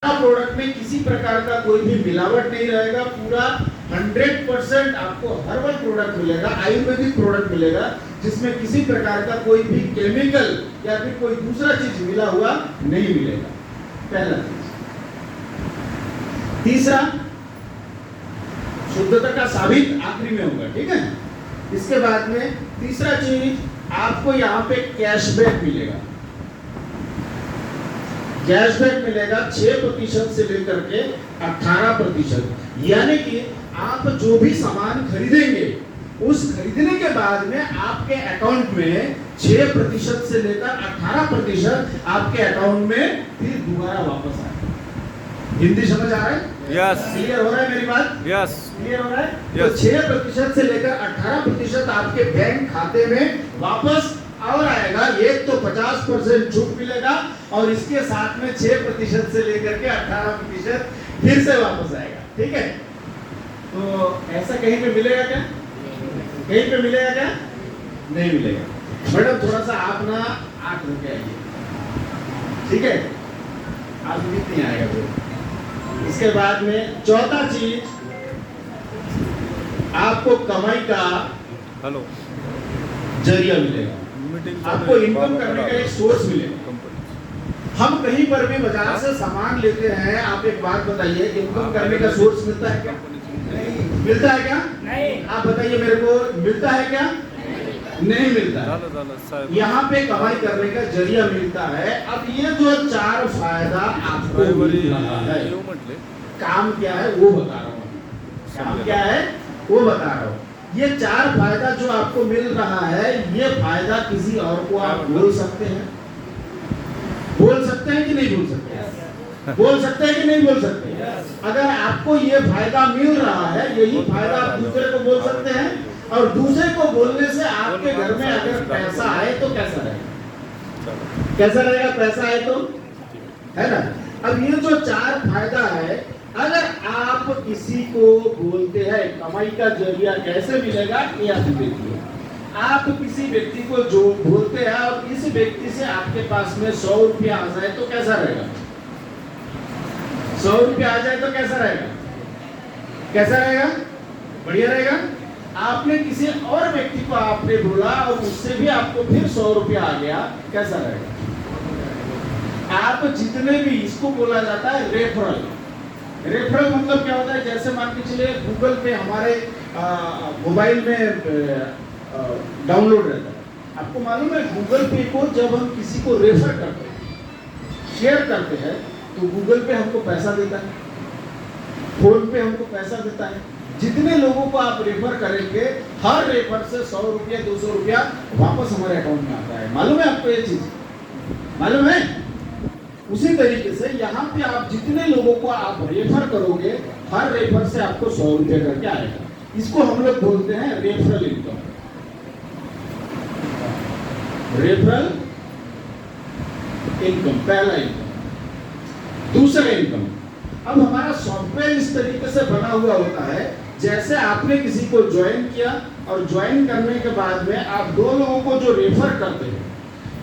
Product में किसी प्रकार का कोई भी मिलावट नहीं रहेगा, पूरा 100% आपको हर्बल प्रोडक्ट मिलेगा, आयुर्वेदिक प्रोडक्ट मिलेगा, जिसमें किसी प्रकार का कोई भी केमिकल या फिर कोई दूसरा चीज मिला हुआ नहीं मिलेगा। पहला चीज। तीसरा, शुद्धता का साबित आखिरी में होगा, ठीक है। इसके बाद में तीसरा चीज, आपको यहाँ पे कैशबैक मिलेगा। कैशबैक मिलेगा 6% से लेकर के 18%, यानी कि आप जो भी सामान खरीदेंगे उस खरीदने के बाद में आपके अकाउंट में 6% से लेकर 18% आपके अकाउंट में फिर दोबारा वापस आएगा। हिंदी समझ आ रहा है? यस। क्लियर हो रहा है मेरी बात? यस। क्लियर हो रहा है? Yes. तो 6% से लेकर 18% आपके बैंक खाते में वापस और आएगा। एक तो 50% छूट मिलेगा और इसके साथ में 6% से लेकर के 18% फिर से वापस आएगा, ठीक है। तो ऐसा कहीं पे मिलेगा क्या? कहीं पे मिलेगा क्या? नहीं मिलेगा। मैडम थोड़ा सा आप ना आंख रुके आइए, ठीक है। आप नहीं आएगा फिर। इसके बाद में चौथा चीज, आपको कमाई का हेलो जरिया मिलेगा, आपको इनकम करने का एक सोर्स मिलेगा। हम कहीं पर भी बाजार से सामान लेते हैं, आप एक बात बताइए, इनकम करने का सोर्स मिलता है क्या? नहीं मिलता है क्या? नहीं। आप बताइए मेरे को, मिलता है क्या? नहीं मिलता है। यहाँ पे कमाई करने का जरिया मिलता है। अब ये जो 4 फायदा आपको मिल रहा है, काम क्या है वो बता रहा हूँ। काम क्या है वो बता रहा हूँ। ये 4 फायदा जो आपको मिल रहा है, ये फायदा किसी और को आप बोल सकते हैं? बोल सकते हैं कि नहीं बोल सकते? बोल सकते हैं कि नहीं बोल सकते? अगर आपको ये फायदा मिल रहा है, यही फायदा आप दूसरे को बोल सकते हैं, और दूसरे को बोलने से आपके घर में अगर पैसा आए तो कैसा रहेगा? कैसा रहेगा? पैसा आए तो, है ना। अब ये जो 4 फायदा है, अगर आप किसी को बोलते हैं, कमाई का जरिया कैसे मिलेगा ये आप देखिए। आप किसी व्यक्ति को जो बोलते हैं और इस व्यक्ति से आपके पास में 100 रुपया आ जाए तो कैसा रहेगा? 100 रुपया आ जाए तो कैसा रहेगा? कैसा रहेगा? बढ़िया रहेगा। आपने किसी और व्यक्ति को आपने बोला और उससे भी आपको फिर 100 रुपया आ गया, कैसा रहेगा? आप जितने भी, इसको बोला जाता है रेफरल। रेफरल मतलब क्या होता है? जैसे मान के चलिए गूगल पे हमारे मोबाइल में डाउनलोड रहता है। आपको मालूम है गूगल पे को जब हम किसी को रेफर करते हैं, शेयर करते हैं, तो गूगल पे हमको पैसा देता है, फोन पे हमको पैसा देता है। जितने लोगों को आप रेफर करेंगे, हर रेफर से 100 रुपया 200 रुपया वापस हमारे अकाउंट में आता है। मालूम है आपको ये चीज? मालूम है? उसी तरीके से यहाँ पे आप जितने लोगों को आप रेफर करोगे, हर रेफर से आपको 100 रुपया करके आएगा। इसको हम लोग बोलते हैं रेफरल इनकम। रेफरल इनकम पहला इनकम। दूसरा इनकम, अब हमारा सॉफ्टवेयर इस तरीके से बना हुआ होता है, जैसे आपने किसी को ज्वाइन किया और ज्वाइन करने के बाद में आप 2 लोगों को जो रेफर करते हैं,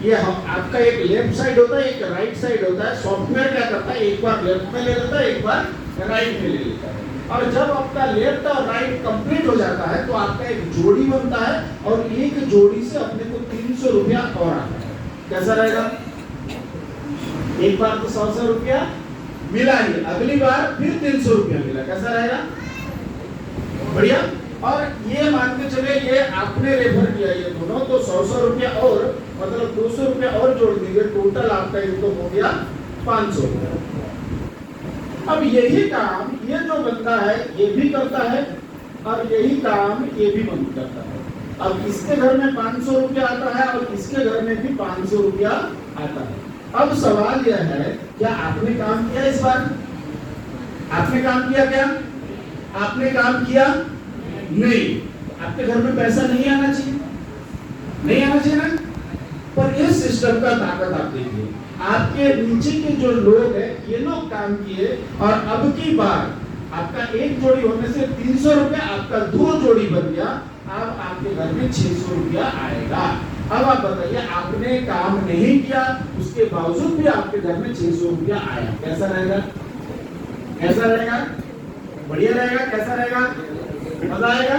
ये हम आपका एक लेफ्ट साइड होता है, एक राइट साइड होता है। सॉफ्टवेयर क्या करता है? एक बार लेफ्ट में ले लेता है, एक बार राइट में ले लेता है। और जब आपका लेफ्ट और राइट कंप्लीट हो जाता है तो आपका एक जोड़ी बनता है, और एक जोड़ी से अपने को 300 रुपया और आता है। कैसा रहेगा? एक बार तो 100 रुपया मिला ही, अगली बार फिर 300 रुपया मिला। कैसा रहेगा? बढ़िया। और ये मान के चले, ये आपने रेफर किया ये दोनों, तो 100 रुपया और मतलब 200 रुपया और जोड़ दीजिए, टोटल आपका इनकम हो गया 500 रुपया। अब यही काम ये जो बंदा है ये भी करता है, और यही काम ये भी बंद करता है। अब इसके घर में 500 रुपया आता है और इसके घर में भी 500 रुपया आता है। अब सवाल यह है, क्या आपने काम किया इस बार? आपने काम किया क्या? आपने काम किया नहीं। आपके घर में पैसा नहीं आना चाहिए, नहीं आना चाहिए ना। पर इस सिस्टम का ताकत आप देखिए, आपके नीचे के जो लोग हैं ये लोग काम किए, और अब की बार आपका एक जोड़ी होने से 300 रुपया, आपका 2 जोड़ी बन गया। अब आपके घर में 600 रुपया आएगा। अब आप बताइए, आपने काम नहीं किया, उसके बावजूद भी आपके घर में 600 रुपया आया, कैसा रहेगा? कैसा रहेगा? बढ़िया रहेगा? कैसा रहेगा? मजा आएगा?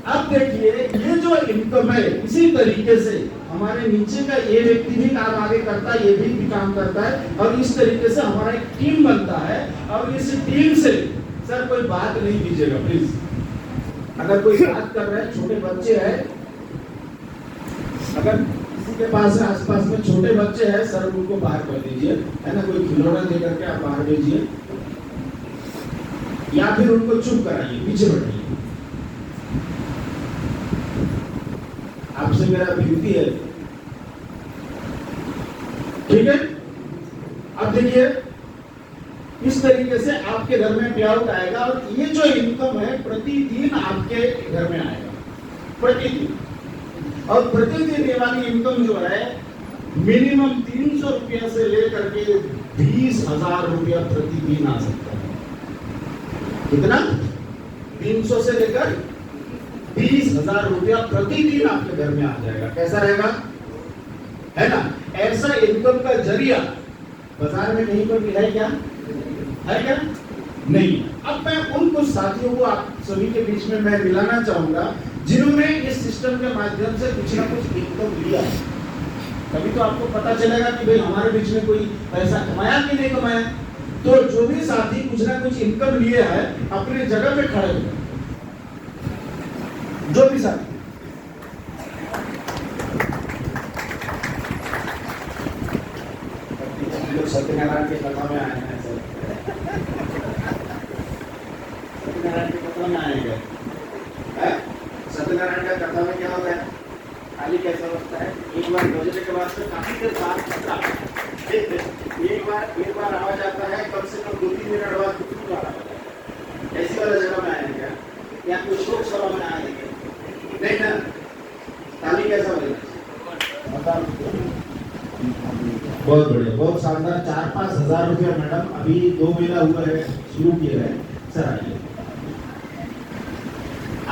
अब देखिए, ये जो इनकम है, इसी तरीके से हमारे नीचे का ये व्यक्ति भी काम आगे करता है, ये भी काम करता है, और इस तरीके से हमारा एक टीम बनता है। और इस टीम से सर कोई बात नहीं कीजिएगा प्लीज, अगर कोई बात कर रहा है, छोटे बच्चे हैं, अगर किसी के पास आसपास में छोटे बच्चे हैं, सर उनको बाहर कर दीजिए, है ना, कोई खिलौना दे करके आप बाहर भेजिए, या फिर उनको चुप कराइए, पीछे बैठिए। आपसे मेरा विनती है, ठीक है? अब देखिए, इस तरीके से आपके घर में पे आउट आएगा, और ये जो इनकम है प्रतिदिन आपके घर में आएगा, प्रतिदिन। और प्रतिदिन ये वाली इनकम जो है मिनिमम 300 रुपया से लेकर के 20,000 रुपया प्रतिदिन आ सकता है। कितना? 300 से लेकर 20,000 रुपया प्रतिदिन आपके घर में आ जाएगा। कैसा रहेगा? है ना? ऐसा इनकम का जरिया बाजार में कहीं पर भी है क्या? है क्या? नहीं। अब मैं उन कुछ साथियों को आप सभी के बीच में मैं मिलाना चाहूंगा जिन्होंने इस सिस्टम के माध्यम से कुछ ना कुछ इनकम लिया है। तभी तो आपको पता चलेगा कि भाई हमारे बीच में कोई पैसा कमाया कि नहीं कमाया। तो जो भी साथी कुछ ना कुछ इनकम लिए है, अपने जगह पे खड़े हो, जो भी साथी। लोग सत्यनारायण के कथा में आए हैं सर, सत्यनारायण की कथा में आएंगे। सत्यनारायण का कथा में क्या होता है? खाली कैसा होता है, एक बार बजने के बाद से काफी देर बाद एक बार आवाज आता है, कम से कम 2-3 मिनट बाद कुछ बार ऐसी वाला जगह में आएंगे, या कुछ शोक सभा में आएंगे, नहीं ना? ताली कैसा बजेगा? बहुत बढ़िया, बहुत शानदार। 4-5 हजार रुपया मैडम, अभी 2 महीना हुआ है शुरू किया है सर। आइए,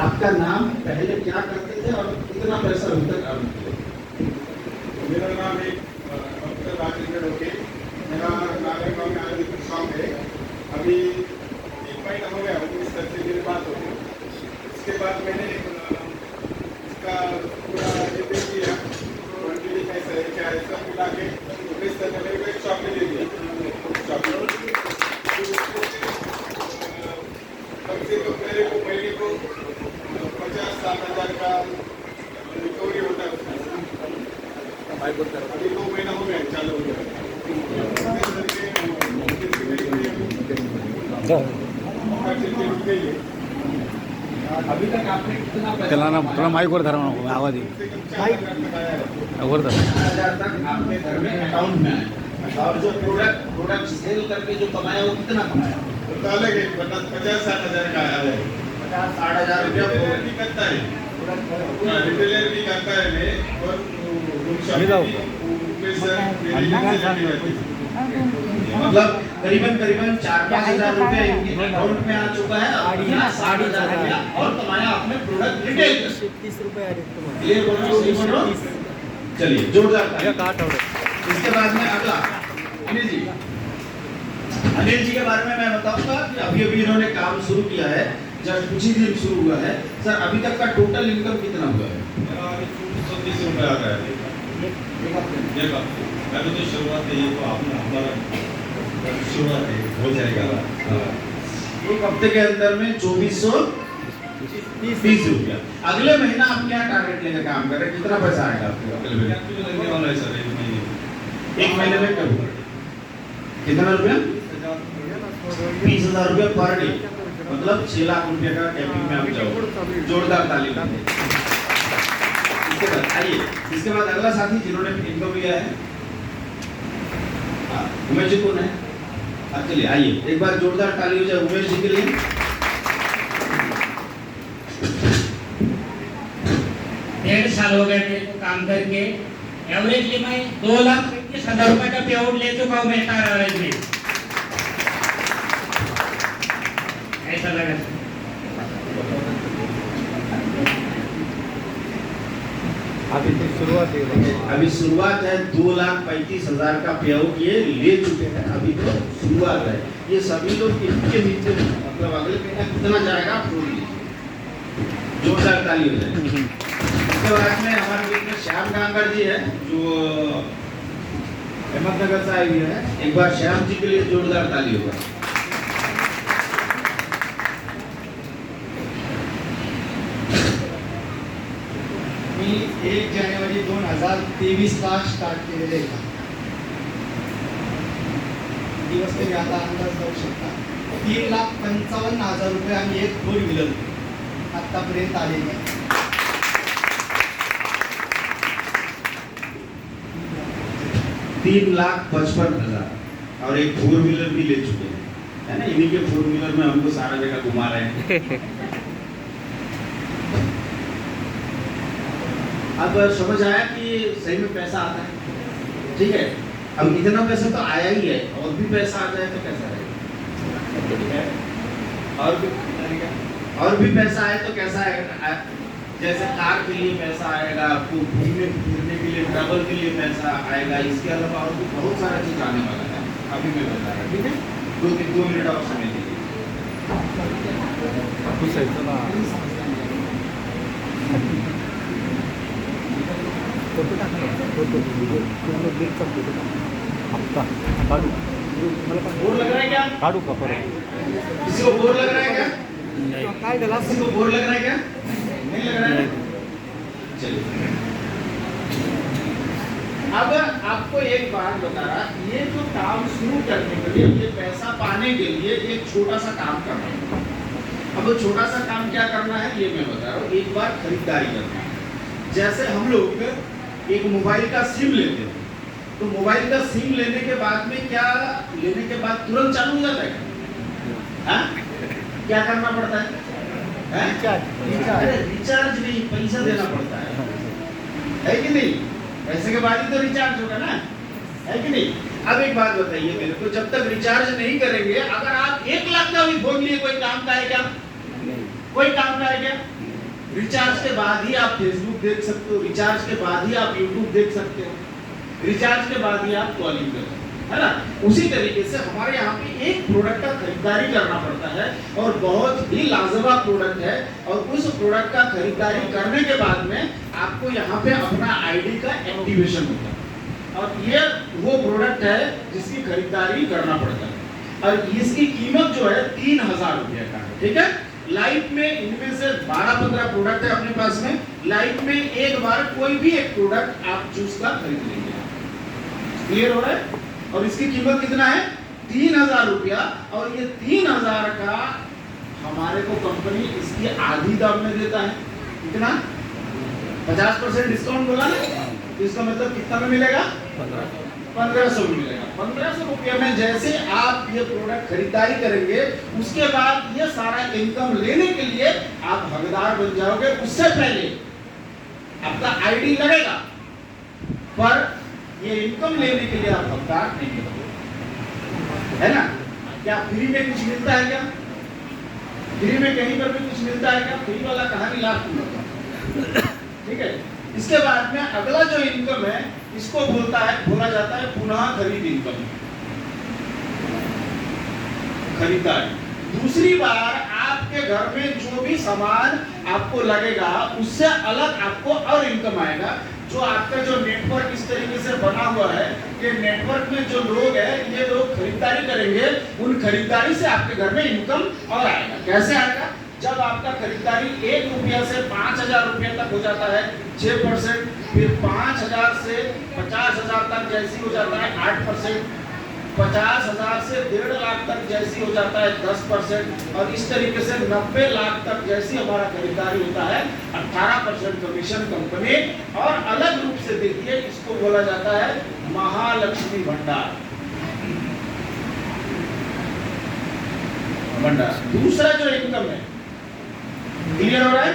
आपका नाम, पहले क्या करते थे और कितना पैसा अभी तक अर्न किया? मेरा नाम है डॉक्टर राजेंद्र रोके। मेरा नागरिक में शॉप है। अभी 1 महीना हो गया इस तरह से मेरी बात हो गई। इसके बाद मैंने इसका पूरा रिव्यू किया, क्वांटिटी कैसा है, क्या है, सब मिला के इस तरह मेरे को एक शॉप दे दिया। कम से कम मेरे को महीने को 50-60 हज़ार का रिकवरी होता है। अभी 2 महीना हो गया चालू हो गया। अभी तक आपने कितना चलाना थोड़ा माइक और धरना आवाज ही और 4,000 तक आपके घर में अकाउंट में आया, और जो प्रोडक्ट सेल करके जो कमाया वो कितना कमाया? तो अलग है, 50-60 हज़ार का आया है। 50-60 हजार रुपया भी करता है, रिटेलर भी करता है। मैं और मतलब करीबन 4-5 हजार रुपया इनके अकाउंट में आ चुका है, और 60,000 रुपया और कमाया आपने प्रोडक्ट रिटेल से। 30 रुपये क्लियर बोल रहा हूं, सही बोल रहा हूं? चलिए, जोरदार। इसके बाद में अगला अनिल जी। अनिल जी के बारे में मैं बताऊंगा कि अभी इन्होंने काम शुरू किया है, जब कुछ ही दिन शुरू हुआ है। सर, अभी तक का टोटल इनकम कितना हुआ है? 130 रुपये आ रहा है। अभी तो शुरुआत है, ये तो आपने हमारा शुरुआत है, हो जाएगा। एक हफ्ते के अंदर में 2430 रुपया। अगले महीना आप क्या टारगेट लेकर काम कर रहे हैं? कितना पैसा आएगा आपके अगले महीने? लगने वाला है सर एक महीने में कब कितना रुपया? 20,000 रुपया पर डे, मतलब 6 लाख रुपया का कैपिंग में आप जाओ। जोरदार ताली बजाइए। इसके बाद आइए, इसके बाद अगला साथी जिन्होंने इनकम लिया है, उमेश जी कौन है? चलिए आइए, एक बार जोरदार ताली हो जाए उमेश जी के लिए। 1.5 साल हो गए मेरे को काम करके। एवरेजली मैं 2,21,000 रुपए का पे आउट ले चुका हूँ मेरे एवरेज में। ऐसा लगा आप शुरुआत है अभी शुरुआत है, 2,35,000 का पे आउट ये ले चुके हैं, अभी तो शुरुआत है। ये सभी लोग इनके नीचे मतलब अगले महीना कितना जाएगा आप बोल लीजिए, जोरदार ताली हो जाए। इसके बाद में हमारे बीच में श्याम गांगर जी है जो अहमदनगर से आए हुए हैं, एक बार श्याम जी के लिए जोरदार ताली होगा। मी 1 जानेवारी 2023 ला स्टार्ट केलेले आहे काम. दिवस तरी आता अंदाज जाऊ शकता. 3,55,000 रुपये आम्ही एक 4 व्हीलर आतापर्यंत आलेली आहे. 3,55,000 और एक 4 व्हीलर भी ले चुके हैं, है ना। इन्हीं के 4 व्हीलर में हमको सारा जगह घुमा रहे हैं। अब समझ आया कि सही में पैसा आता है, ठीक है। अब इतना पैसा तो आया ही है, और भी पैसा आ जाए तो कैसा रहेगा, और भी पैसा आए तो कैसा आएगा। जैसे कार के लिए पैसा आएगा, आपको घूमने फिरने के लिए, ट्रैवल के लिए पैसा आएगा, इसके अलावा और भी बहुत सारा चीज आने वाला है, अभी मैं बता रहा, ठीक है। 2 मिनट और समय दीजिए। फोटो टाका, फोटो पूर्ण बिलचा फोटो टाका, हप्ता काढू, बोर लग रहा है क्या? काढू का परत? किसी को बोर लग रहा है क्या? काय झाला? किसी को बोर लग रहा है क्या? नहीं लग रहा है? चलिए, अब आपको एक बात बता रहा, ये जो काम शुरू करने के लिए, ये पैसा पाने के लिए एक छोटा सा काम करना है। अब वो छोटा सा काम क्या करना है ये मैं बता रहा हूँ। एक बार खरीदारी करना है। जैसे हम लोग एक मोबाइल का सिम लेते हैं, तो मोबाइल का सिम लेने के बाद में क्या, लेने के बाद तुरंत चालू हो जाता है? हाँ? क्या करना पड़ता है? रिचार्ज नहीं, पैसा देना पड़ता है कि नहीं? पैसे के बाद ही तो रिचार्ज होगा ना, है कि नहीं? अब एक बात बताइए मेरे को, जब तक रिचार्ज नहीं करेंगे, अगर आप 1 लाख का भी फोन लिए, कोई काम का है क्या? कोई काम का है क्या? रिचार्ज के बाद ही आप फेसबुक देख सकते हो, रिचार्ज के बाद ही आप यूट्यूब देख सकते हो, रिचार्ज के बाद ही आप कॉलिंग कर सकते हो, है ना। उसी तरीके से हमारे यहाँ पे एक प्रोडक्ट का खरीदारी करना पड़ता है, और बहुत ही लाजवाब प्रोडक्ट है, और उस प्रोडक्ट का खरीदारी करने के बाद में आपको यहाँ पे अपना आईडी का एक्टिवेशन होता है, और ये वो प्रोडक्ट है जिसकी खरीदारी करना पड़ता है, और इसकी कीमत जो है 3,000 रुपये का है, ठीक है। लाइफ में इनमें से 12-15 प्रोडक्ट है अपने पास में। लाइफ में एक बार कोई भी एक प्रोडक्ट आप चूज का खरीद लेंगे, क्लियर हो रहा है। और इसकी कीमत कितना है? 3,000 रुपया, और ये 3,000 का हमारे को कंपनी इसकी आधी दाम में देता है। कितना? 50% डिस्काउंट बोला ना, तो इसका मतलब कितना में मिलेगा? 1500 में मिलेगा। 1500 रुपये में जैसे आप ये प्रोडक्ट खरीदारी करेंगे, उसके बाद ये सारा इनकम लेने के लिए आप हकदार बन जाओगे। उससे पहले आपका आईडी लगेगा, पर ये इनकम लेने के लिए आप हकदार नहीं बनोगे, है ना। क्या फ्री में कुछ मिलता है क्या? फ्री में कहीं पर भी कुछ मिलता है क्या? फ्री वाला कहानी लास्ट में बताऊं, ठीक है। इसके बाद में अगला जो इनकम है, इसको बोला जाता है पुनः खरीद इनकम, खरीदारी। दूसरी बार आपके घर में जो भी सामान आपको लगेगा, उससे अलग आपको और इनकम आएगा। जो आपका जो नेटवर्क इस तरीके से बना हुआ है कि नेटवर्क में जो लोग हैं, ये लोग खरीदारी करेंगे, उन खरीदारी से आपके घर में इनकम और आएगा। कैसे आएगा? जब आपका खरीदारी 1 रुपया से 5,000 रुपये तक हो जाता है 6%, फिर 5,000 से 50,000 तक जैसी हो जाता है 8%, 50,000 से 1.5 लाख तक जैसी हो जाता है 10%, और इस तरीके से 90 लाख तक जैसी हमारा खरीदारी होता है 18% कमीशन कंपनी। और अलग रूप से देखिए, इसको बोला जाता है महालक्ष्मी भंडार। दूसरा जो इनकम है, क्लियर हो रहा है?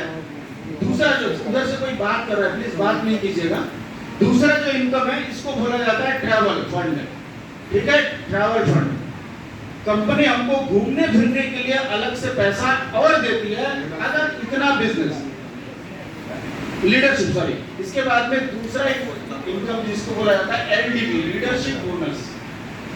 दूसरा जो, उधर से कोई बात कर रहा है, प्लीज बात नहीं कीजिएगा। दूसरा जो इनकम है, इसको बोला जाता है ट्रैवल फंड, ठीक है। ट्रैवल फंड कंपनी हमको घूमने फिरने के लिए अलग से पैसा और देती है। अगर इतना बिजनेस लीडरशिप, सॉरी। इसके बाद में दूसरा इनकम जिसको बोला जाता है एलडीपी, लीडरशिप बोनस।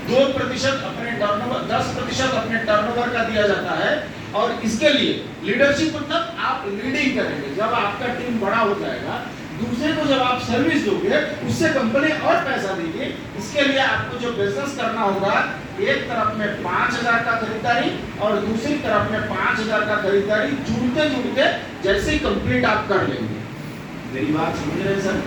2% अपने टर्नओवर, 10% अपने टर्नओवर का दिया जाता है। और इसके लिए लीडरशिप मतलब आप लीडिंग करेंगे। जब आपका टीम बड़ा हो जाएगा, दूसरे को जब आप सर्विस दोगे, उससे कंपनी और पैसा देगी। इसके लिए आपको जो बिजनेस करना होगा, एक तरफ में 5000 का खरीदारी और दूसरी तरफ में 5000 का खरीदारी जुड़ते जुड़ते जैसे ही कंप्लीट आप कर लेंगे। मेरी बात समझ रहे हैं सर?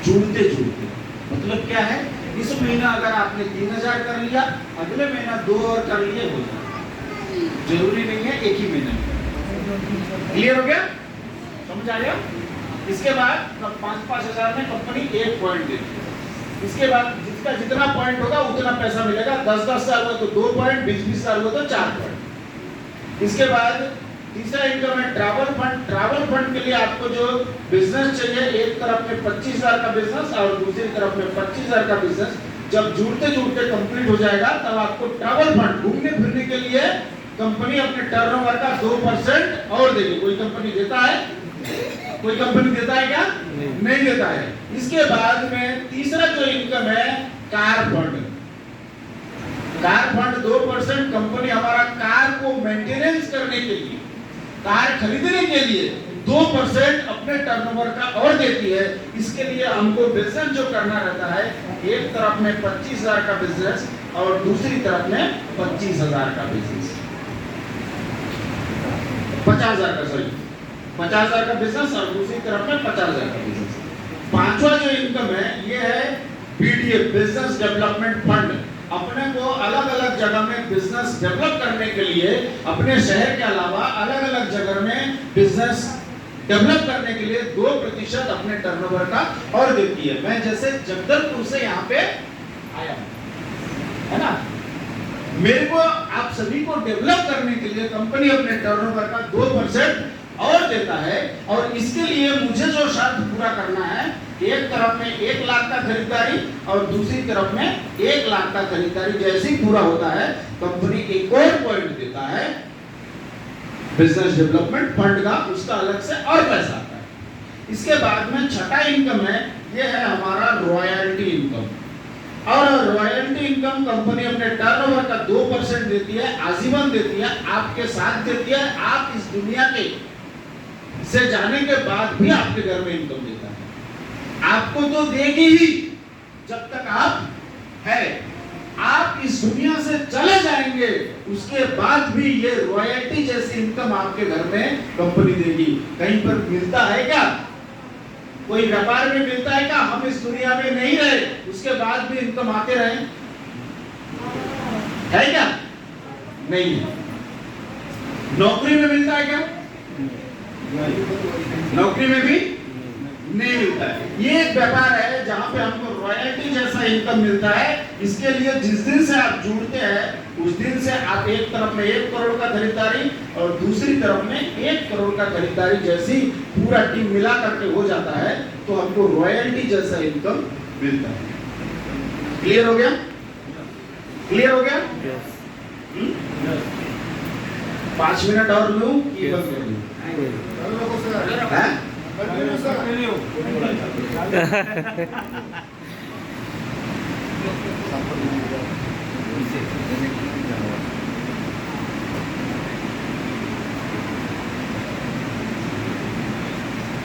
जुड़ते जुड़ते मतलब क्या है? इस महीना अगर आपने 3000 कर लिया, अगले महीना 2 और कर लिए, हो जाए। जरूरी नहीं है एक ही महीने में। क्लियर हो गया? समझ आ गया? इसके बाद 5-5 हजार में कंपनी 1 पॉइंट देगी। इसके बाद जिसका जितना पॉइंट होगा उतना पैसा मिलेगा। 10-10 साल हुआ तो 2 पॉइंट, 20-20 साल हुआ तो 4 पॉइंट। इसके बाद तीसरा इनकम है ट्रैवल फंड। ट्रैवल फंड के लिए आपको जो बिजनेस चाहिए, एक तरफ में 25,000 का बिजनेस और दूसरी तरफ में 25,000 का बिजनेस, जब जुड़ते जुड़ते कंप्लीट हो जाएगा, तब आपको ट्रैवल फंड घूमने फिरने के लिए कंपनी अपने टर्नओवर का 2% और देगी। कोई कंपनी देता है? कोई कंपनी देता है क्या? नहीं देता है। इसके बाद में तीसरा जो इनकम है car fund. Car fund 2% company हमारा कार को मेंटेनेंस करने के लिए, कार खरीदने के लिए 2% अपने टर्नओवर का और देती है। इसके लिए हमको बिजनेस जो करना रहता है, एक तरफ में 25,000 का बिजनेस और दूसरी तरफ में 25,000 का बिजनेस, 50,000 का, सॉरी 50,000 का बिजनेस और दूसरी तरफ में 50,000 का बिजनेस। पांचवा जो इनकम है ये है बीडीए, बिजनेस डेवलपमेंट फंड। अपने को अलग अलग जगह में बिजनेस डेवलप करने के लिए, अपने शहर के अलावा अलग अलग जगह में बिजनेस डेवलप करने के लिए 2% अपने टर्नओवर का और देती है। मैं जैसे जगदलपुर से यहाँ पे आया हूँ, है ना, मेरे को आप सभी को डेवलप करने के लिए कंपनी अपने टर्नओवर का 2% और देता है। और इसके लिए मुझे जो शर्त पूरा करना है, एक तरफ में 1 लाख का खरीदारी और दूसरी तरफ में 1 लाख का खरीदारी जैसे ही पूरा होता है, कंपनी एक और पॉइंट देता है बिजनेस डेवलपमेंट फंड का, उसका अलग से और पैसा आता है। इसके बाद में छठा इनकम है, ये है हमारा रॉयल्टी इनकम। और रॉयल्टी इनकम कंपनी अपने टर्नओवर का 2% देती है, आजीवन देती है, आपके साथ देती है। आप इस दुनिया के से जाने के बाद भी आपके घर में इनकम देता है। आपको तो देगी ही जब तक आप है, आप इस दुनिया से चले जाएंगे उसके बाद भी ये रॉयल्टी जैसी इनकम आपके घर में कंपनी देगी। कहीं पर मिलता है क्या? कोई व्यापार में मिलता है क्या? हम इस दुनिया में नहीं रहे उसके बाद भी इनकम आते रहे, है क्या? नहीं है। नौकरी में मिलता है क्या? नौकरी में भी नहीं मिलता है। ये एक व्यापार है जहां पे हमको रॉयल्टी जैसा इनकम मिलता है। इसके लिए जिस दिन से आप जुड़ते हैं उस दिन से आप एक तरफ में 1 करोड़ का खरीदारी और दूसरी तरफ में 1 करोड़ का खरीदारी जैसी पूरा टीम मिला करके हो जाता है, तो हमको रॉयल्टी जैसा इनकम मिलता है। क्लियर हो गया? क्लियर हो गया? 5 मिनट और लूं कि बंद कर दूं?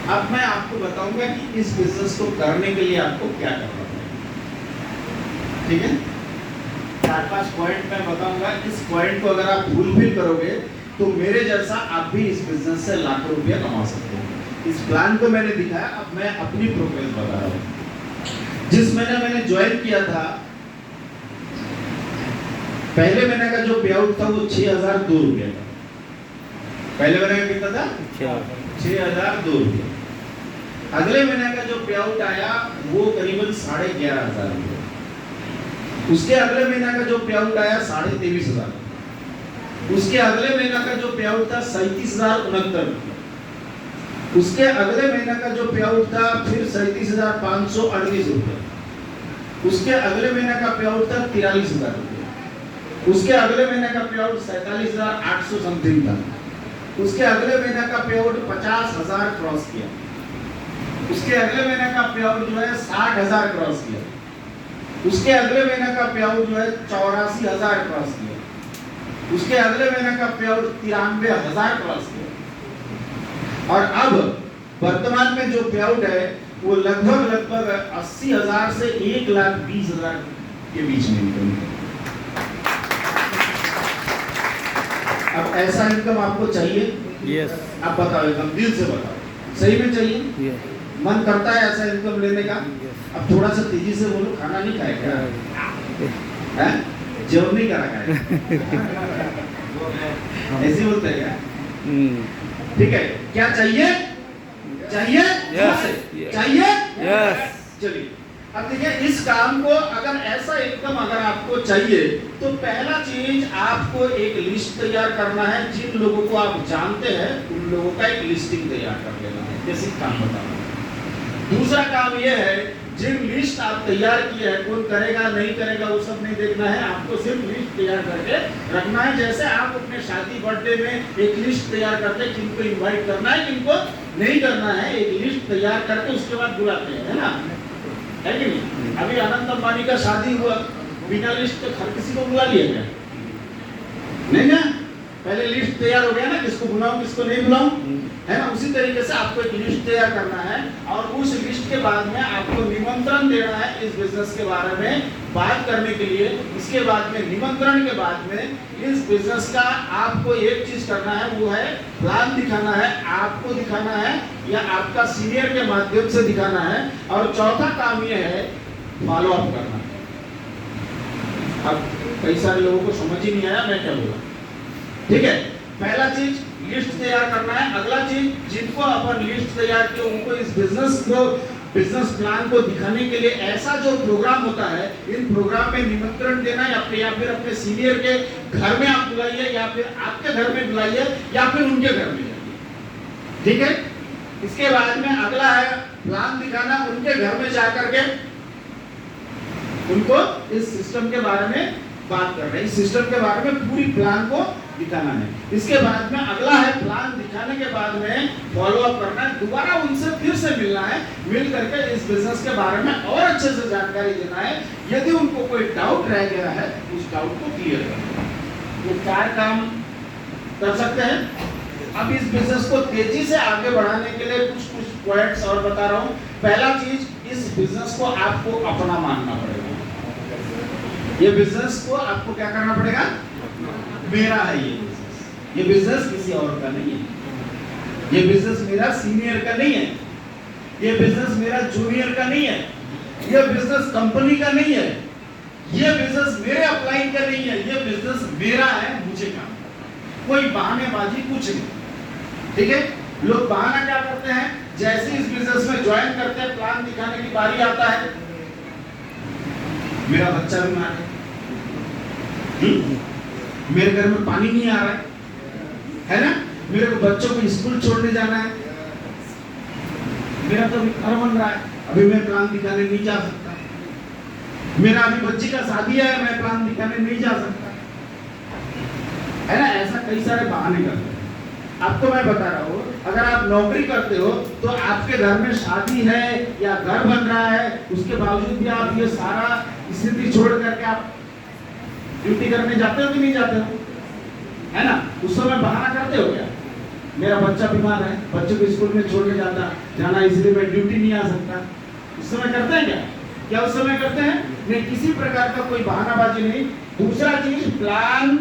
अब मैं आपको बताऊंगा कि इस बिजनेस को करने के लिए आपको क्या करना पड़ेगा। ठीक है, 4-5 पॉइंट मैं बताऊंगा। इस पॉइंट को अगर आप फुलफिल करोगे तो मेरे जैसा आप भी इस बिजनेस से लाखों रुपया कमा सकते हो। इस प्लान को मैंने दिखाया, अब मैं अपनी प्रोग्रेस बता रहा हूँ। जिस महीने मैंने ज्वाइन किया था, पहले महीने का जो पे आउट था वो 6,002 रुपया था। पहले महीने का कितना था? 6,002 रुपया। अगले महीने का जो पे आउट आया वो करीबन 11,500 रुपया। उसके अगले महीने का जो पे आउट आया 23,500। उसके अगले महीना का जो पे आउट था 37,069 रुपया। उसके अगले महीना का जो पे आउट था फिर 37,538 रुपया। उसके अगले महीने का पे आउट था 43,000 रुपया। उसके अगले महीने का पे आउट 47,800 समथिंग था। उसके अगले महीने का पे आउट 50,000 क्रॉस किया। उसके अगले महीने का पे आउट जो है 60,000 क्रॉस किया, उसके अगले महीने का पे आउट जो है 84,000 क्रॉस किया, उसके अगले महीने का पे आउट 93,000 क्रॉस किया, और अब वर्तमान में जो पे आउट है वो लगभग 80,000 से 1,20,000 के बीच में इनकम है। अब ऐसा इनकम आपको चाहिए? यस आप बताओ, एकदम दिल से बताओ, सही में चाहिए? यस मन करता है ऐसा इनकम लेने का? यस अब थोड़ा सा तेजी से बोलो, खाना नहीं खाए क्या? हैं? जॉब नहीं करा खाए? ऐसे बोलते हैं क्या? ठीक है, क्या चाहिए? चाहिए? Yes. चाहिए? यस चलिए, अब देखिए इस काम को अगर ऐसा इनकम अगर आपको चाहिए तो पहला चीज आपको एक लिस्ट तैयार करना है। जिन लोगों को आप जानते हैं उन लोगों का एक लिस्टिंग तैयार कर लेना है, बेसिक काम बताना है। दूसरा काम यह है, जिन लिस्ट आप तैयार किए हैं, कौन करेगा नहीं करेगा वो सब नहीं देखना है, आपको सिर्फ लिस्ट तैयार करके रखना है। जैसे आप अपने शादी बर्थडे में एक लिस्ट तैयार करते हैं किनको इनवाइट करना है किनको नहीं करना है, एक लिस्ट तैयार करके उसके बाद बुलाते हैं, है ना? है कि नहीं? अभी अनंत अंबानी का शादी हुआ, बिना लिस्ट के हर किसी को बुला लिया गया नहीं ना? पहले लिस्ट तैयार हो गया ना, किसको बुलाऊं किसको नहीं बुलाऊं, है ना? उसी तरीके से आपको एक लिस्ट तैयार करना है और उस लिस्ट के बाद में आपको निमंत्रण देना है इस बिजनेस के बारे में बात करने के लिए। इसके बाद में निमंत्रण के बाद में इस बिजनेस का आपको एक चीज करना है, वो है प्लान दिखाना है, आपको दिखाना है या आपका सीनियर के माध्यम से दिखाना है। और चौथा काम ये है फॉलो अप करना। अब कई सारे लोगों को समझ ही नहीं आया मैं क्या बोला, ठीक है? पहला चीज लिस्ट तैयार करना है। अगला चीज, जिनको अपन लिस्ट तैयार किया उनको इस बिजनेस प्लान को दिखाने के लिए ऐसा जो प्रोग्राम होता है, इन प्रोग्राम में निमंत्रण देना या फिर अपने सीनियर के घर में आप बुलाइए या फिर आपके घर में बुलाइए या फिर उनके घर में जाइए, ठीक है? इसके बाद में अगला है प्लान दिखाना, उनके घर में जाकर के उनको इस सिस्टम के बारे में बात कर रहे हैं, इस सिस्टम के बारे में पूरी प्लान को दिखाना है। इसके बाद में अगला है प्लान दिखाने के बाद में फॉलो अप करना है, दोबारा उनसे फिर से मिलना है, मिल करके इस बिजनेस के बारे में और अच्छे से जानकारी देना है। यदि उनको कोई डाउट रह गया है उस डाउट को क्लियर करना है। ये 4 काम कर सकते हैं। अब इस बिजनेस को तेजी से आगे बढ़ाने के लिए कुछ पॉइंट्स और बता रहा हूँ। पहला चीज, इस बिजनेस को आपको अपना मानना पड़ेगा। ये बिजनेस को आपको क्या करना पड़ेगा? मेरा है ये बिजनेस किसी और का नहीं है, ये बिजनेस मेरा सीनियर का नहीं है, ये बिजनेस मेरा जूनियर का नहीं है, ये बिजनेस कंपनी का नहीं है, ये बिजनेस मेरे अपलाइन का नहीं है, ये बिजनेस मेरा है, मुझे काम करना। कोई बहानेबाजी कुछ नहीं, ठीक है? लोग बहाना क्या करते हैं, जैसे इस बिजनेस में ज्वाइन करते हैं प्लान दिखाने की बारी आता है, मेरा बच्चा बीमार है, मेरे घर में पानी नहीं आ रहा है ना? मेरे को बच्चों को स्कूल छोड़ने जाना है, मेरा तो अभी घर बन रहा है, अभी मैं प्लान दिखाने नहीं जा सकता, मेरा अभी बच्ची का शादी है, मैं प्लान दिखाने नहीं जा सकता, है ना? ऐसा कई सारे बहाने करते हैं। आपको मैं बता रहा हूँ, अगर आप नौकरी करते हो तो आपके घर में शादी है या घर बन रहा है, उसके बावजूद भी आप ये सारा स्थिति छोड़ करके आप ड्यूटी करने जाते हो कि नहीं जाते हो, है ना? उस समय बहाना करते हो क्या? मेरा बच्चा बीमार है, बच्चे को स्कूल में छोड़ने जाना इसलिए मैं ड्यूटी नहीं आ सकता। उस समय करते हैं क्या उस समय करते हैं? नहीं, किसी प्रकार का कोई बहानाबाजी नहीं। दूसरा चीज, प्लान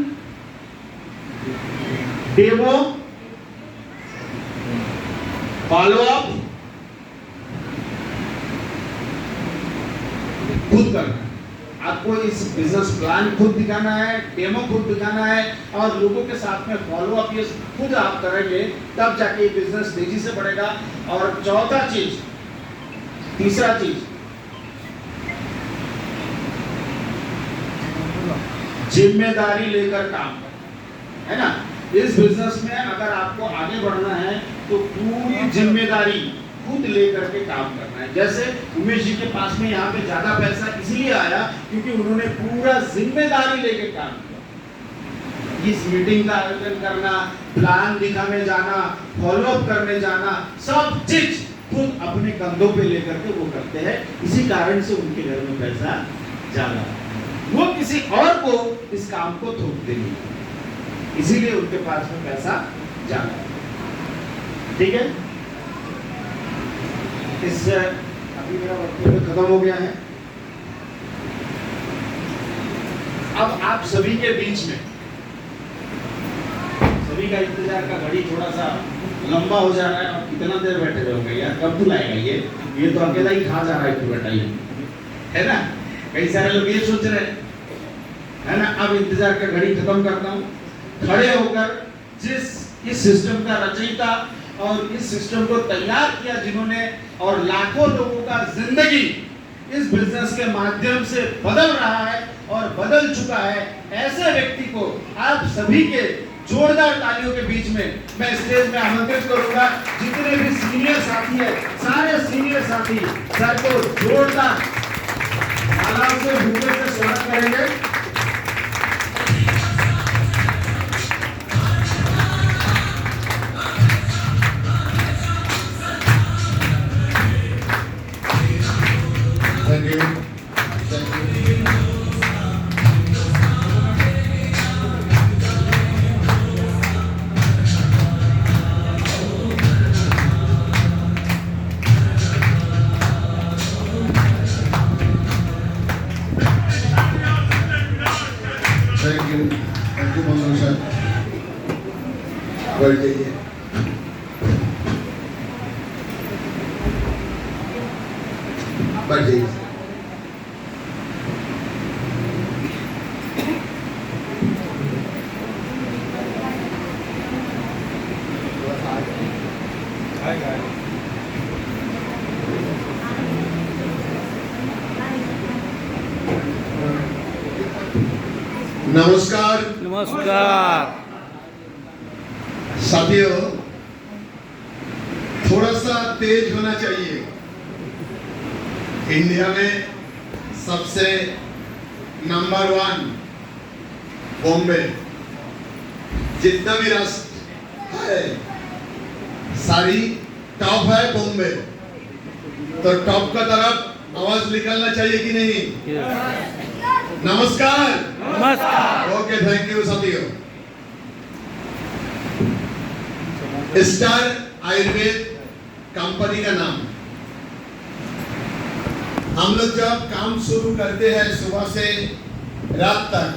डेमो फॉलो अप खुद करना है। आपको इस बिजनेस प्लान खुद दिखाना है, डेमो खुद दिखाना है और लोगों के साथ में फॉलो अप ये खुद आप करेंगे, तब जाके बिजनेस तेजी से बढ़ेगा। और चौथा चीज, तीसरा चीज, जिम्मेदारी लेकर काम करना, है ना? इस बिजनेस में अगर आपको आगे बढ़ना है तो पूरी जिम्मेदारी खुद लेकर के काम करना है। जैसे उमेश जी के पास में यहाँ पे ज्यादा पैसा इसलिए आया क्योंकि उन्होंने पूरा जिम्मेदारी लेके काम किया। इस मीटिंग का आयोजन करना, प्लान दिखाने जाना, फॉलो अप करने जाना, सब चीज खुद अपने कंधों पे लेकर के वो करते हैं। इसी कारण से उनके घर में पैसा ज्यादा है। वो किसी और को इस काम को थोपते नहीं, इसीलिए उनके पास में पैसा ज्यादा है। ठीक है, इस अभी मेरा वक्तव्य खत्म हो गया है। अब आप सभी के बीच में सभी का इंतजार का घड़ी थोड़ा सा लंबा हो जा रहा है। और कितना देर बैठे रहोगे यार, कब बुलाएगा ये तो अकेला ही खा जा रहा है पूरा टाइम, है ना। कई सारे लोग ये सोच रहे हैं, है ना। अब इंतजार का घड़ी खत्म करता हूँ। खड़े होकर जिस इस सिस्टम का रचयिता और इस सिस्टम को तैयार किया जिन्होंने, और लाखों लोगों का जिंदगी इस बिजनेस के माध्यम से बदल रहा है और बदल चुका है, ऐसे व्यक्ति को आप सभी के जोरदार तालियों के बीच में मैं स्टेज में आमंत्रित करूंगा। जितने भी सीनियर साथी है, सारे सीनियर साथी सर को जोरदार तालियों से भूखे से स्वागत करेंगे। Thank you, thank you. Thank you Mangal sir. बढ़ जाइए। बढ़ जाइए। नमस्कार नमस्कार। साथियों, थोड़ा सा तेज होना चाहिए। इंडिया में सबसे नंबर 1 बॉम्बे, जितना भी राष्ट्र है सारी टॉप है बॉम्बे, तो टॉप का तरफ आवाज निकलना चाहिए कि नहीं? नमस्कार। नमस्कार। ओके, थैंक यू साथियों। स्टार आयुर्वेद कंपनी का नाम। हम लोग जब काम शुरू करते हैं सुबह से रात तक